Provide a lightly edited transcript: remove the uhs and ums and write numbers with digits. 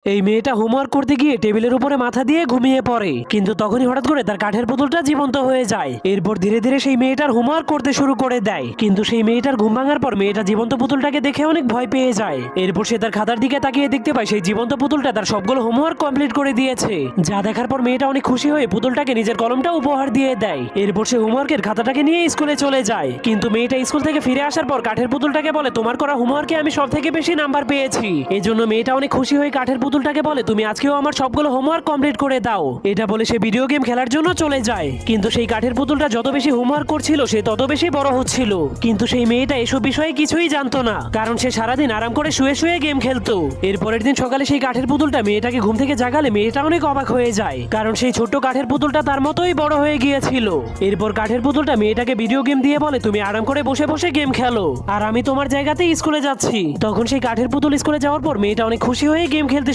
এই মেয়েটা হোমওয়ার্ক করতে গিয়ে টেবিলের উপরে মাথা দিয়ে ঘুমিয়ে পড়ে, কিন্তু তখনই হঠাৎ করে তার কাঠের পুতুলটা জীবন্ত হয়ে যায়। এরপর ধীরে ধীরে সেই মেয়েটার হোমওয়ার্ক করতে শুরু করে দেয়, কিন্তু সেই মেয়েটার ঘুম ভাঙার পর মেয়েটা জীবন্ত পুতুলটাকে দেখে অনেক ভয় পেয়ে যায়। এরপর সে তার খাতার দিকে তাকিয়ে দেখতে পায় সেই জীবন্ত পুতুলটা তার সবগুলো হোমওয়ার্ক কমপ্লিট করে দিয়েছে। যা দেখার পর মেয়েটা অনেক খুশি হয়ে পুতুলটাকে নিজের কলমটা উপহার দিয়ে দেয়। এরপর সে হোমওয়ার্কের খাতাটাকে নিয়ে স্কুলে চলে যায়, কিন্তু মেয়েটা স্কুল থেকে ফিরে আসার পর কাঠের পুতুলটাকে বলে, তোমার করা হোমওয়ার্কে আমি সব থেকে বেশি নাম্বার পেয়েছি। এজন্য মেয়েটা অনেক খুশি হয়ে কাঠের পুতুলটাকে বলে, তুমি আজকেও আমার সবগুলো হোমওয়ার্ক কমপ্লিট করে দাও। এটা বলে সে ভিডিও গেম খেলার জন্য চলে যায়, কিন্তু সেই কাঠের পুতুলটা যত বেশি হোমওয়ার্ক করছিল সে তত বেশি বড় হচ্ছিল। কিন্তু সেই মেয়েটা এসব বিষয়ে কিছুই জানতো না, কারণ সে সারাদিন আরাম করে শুয়ে শুয়ে গেম খেলতো। এরপরের দিন সকালে সেই কাঠের পুতুলটা মেয়েটাকে ঘুম থেকে জাগালে মেয়েটা অনেক অবাক হয়ে যায়, কারণ সেই ছোট্ট কাঠের পুতুলটা তার মতোই বড় হয়ে গিয়েছিল। এরপর কাঠের পুতুলটা মেয়েটাকে ভিডিও গেম দিয়ে বলে, তুমি আরাম করে বসে বসে গেম খেলো, আর আমি তোমার জায়গাতেই স্কুলে যাচ্ছি। তখন সেই কাঠের পুতুল স্কুলে যাওয়ার পর মেয়েটা অনেক খুশি হয়ে গেম খেলতে